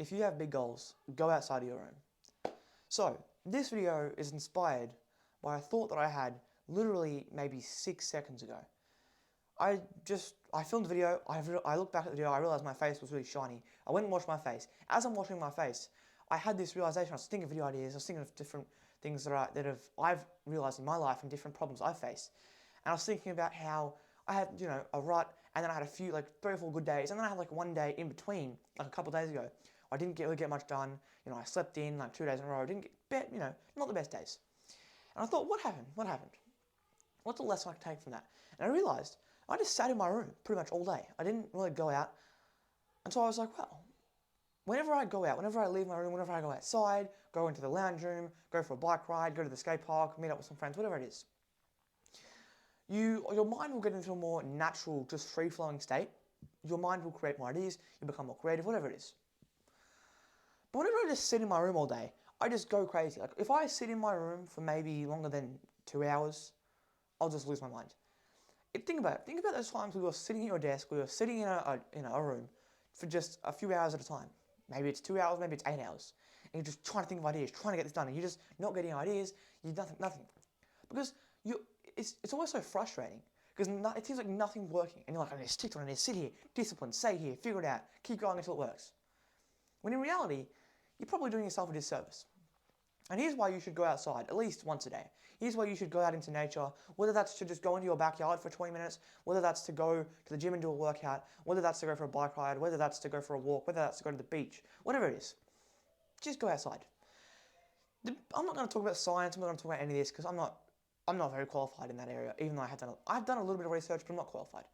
if you have big goals, go outside of your room. So, this video is inspired by a thought that I had literally maybe 6 seconds ago. I filmed the video, I looked back at the video, I realized my face was really shiny. I went and washed my face. As I'm washing my face, I had this realization. I was thinking of video ideas, I was thinking of different things I've realized in my life and different problems I've faced. And I was thinking about how I had, a rut, and then I had a few, 3 or 4 good days, and then I had one day in between, a couple of days ago, I didn't really get much done. I slept in 2 days in a row. I didn't get, not the best days. And I thought, what happened? What happened? What's the lesson I can take from that? And I realized I just sat in my room pretty much all day. I didn't really go out. And so I was like, well, whenever I go out, whenever I leave my room, whenever I go outside, go into the lounge room, go for a bike ride, go to the skate park, meet up with some friends, whatever it is, your mind will get into a more natural, just free-flowing state. Your mind will create more ideas, you become more creative, whatever it is. But whenever I just sit in my room all day, I just go crazy. If I sit in my room for maybe longer than 2 hours, I'll just lose my mind. Think about it. Think about those times where you're sitting at your desk, where you're sitting in a room for just a few hours at a time. Maybe it's 2 hours, maybe it's 8 hours. And you're just trying to think of ideas, trying to get this done, and you're just not getting ideas, nothing. Because it's always so frustrating, because it seems like nothing's working, and you're like, I need to stick to it, I need to sit here, discipline, stay here, figure it out, keep going until it works. When in reality, you're probably doing yourself a disservice. And here's why you should go outside at least once a day. Here's why you should go out into nature, whether that's to just go into your backyard for 20 minutes, whether that's to go to the gym and do a workout, whether that's to go for a bike ride, whether that's to go for a walk, whether that's to go to the beach, whatever it is. Just go outside. I'm not going to talk about science, I'm not going to talk about any of this, because I'm not very qualified in that area, even though I've done a little bit of research, but I'm not qualified.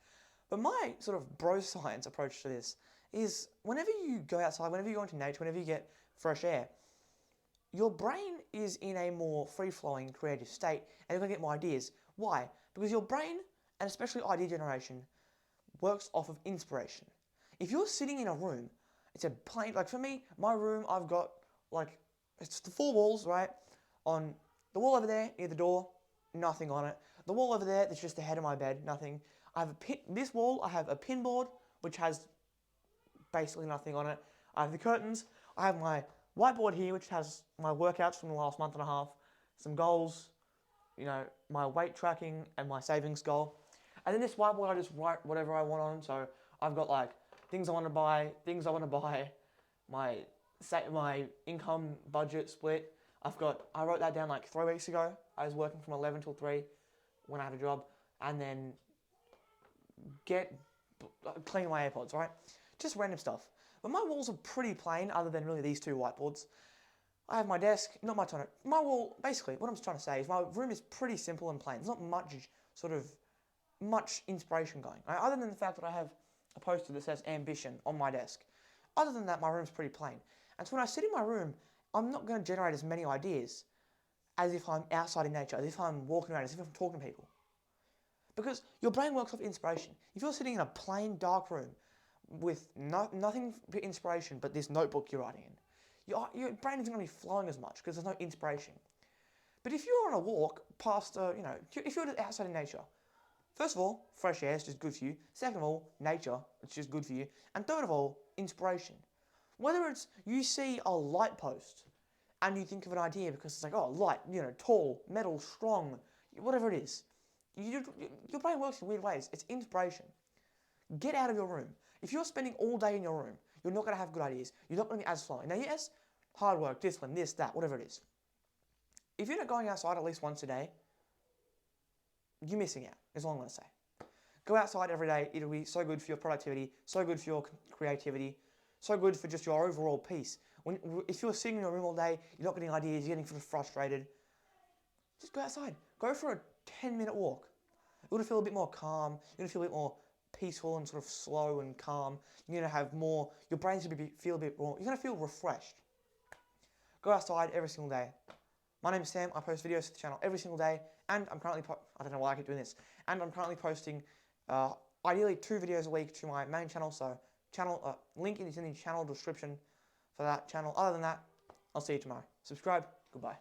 But my sort of bro science approach to this is whenever you go outside, whenever you go into nature, whenever you get fresh air, your brain is in a more free-flowing, creative state, and you're going to get more ideas. Why? Because your brain, and especially idea generation, works off of inspiration. If you're sitting in a room, it's a plain, for me, my room, I've got, it's the 4 walls, right? On the wall over there, near the door, nothing on it. The wall over there, that's just the head of my bed, nothing. I have this wall, I have a pin board, which has basically nothing on it. I have the curtains, I have my whiteboard here, which has my workouts from the last month and a half, some goals, my weight tracking and my savings goal. And then this whiteboard, I just write whatever I want on. So I've got things I want to buy, my income budget split. I wrote that down 3 weeks ago. I was working from 11 till 3 when I had a job, and then clean my AirPods, right? Just random stuff. But my walls are pretty plain, other than really these 2 whiteboards. I have my desk, not much on it. My wall, basically, what I'm trying to say is my room is pretty simple and plain. There's not much inspiration going, right? Other than the fact that I have a poster that says ambition on my desk. Other than that, my room's pretty plain. And so when I sit in my room, I'm not going to generate as many ideas as if I'm outside in nature, as if I'm walking around, as if I'm talking to people. Because your brain works off inspiration. If you're sitting in a plain, dark room with nothing but inspiration but this notebook you're writing in, your brain isn't going to be flowing as much because there's no inspiration. But if you're on a walk past, if you're outside in nature, first of all, fresh air is just good for you. Second of all, nature, it's just good for you. And third of all, inspiration. Whether it's you see a light post and you think of an idea because it's light, tall, metal, strong, whatever it is. Your brain works in weird ways. It's inspiration. Get out of your room. If you're spending all day in your room, you're not going to have good ideas. You're not going to be as flowing. Now, yes, hard work, discipline, this, that, whatever it is. If you're not going outside at least once a day, you're missing out, is all I'm going to say. Go outside every day. It'll be so good for your productivity, so good for your creativity, so good for just your overall peace. If you're sitting in your room all day, you're not getting ideas, you're getting frustrated, just go outside. Go for a 10-minute walk. You're going to feel a bit more calm. You're going to feel a bit more peaceful and sort of slow and calm. You're going to have more, your brain's going to feel a bit more, you're going to feel refreshed. Go outside every single day. My name is Sam, I post videos to the channel every single day, and I'm currently, I don't know why I keep doing this, and I'm currently posting ideally 2 videos a week to my main channel, so link is in the channel description for that channel. Other than that, I'll see you tomorrow. Subscribe, goodbye.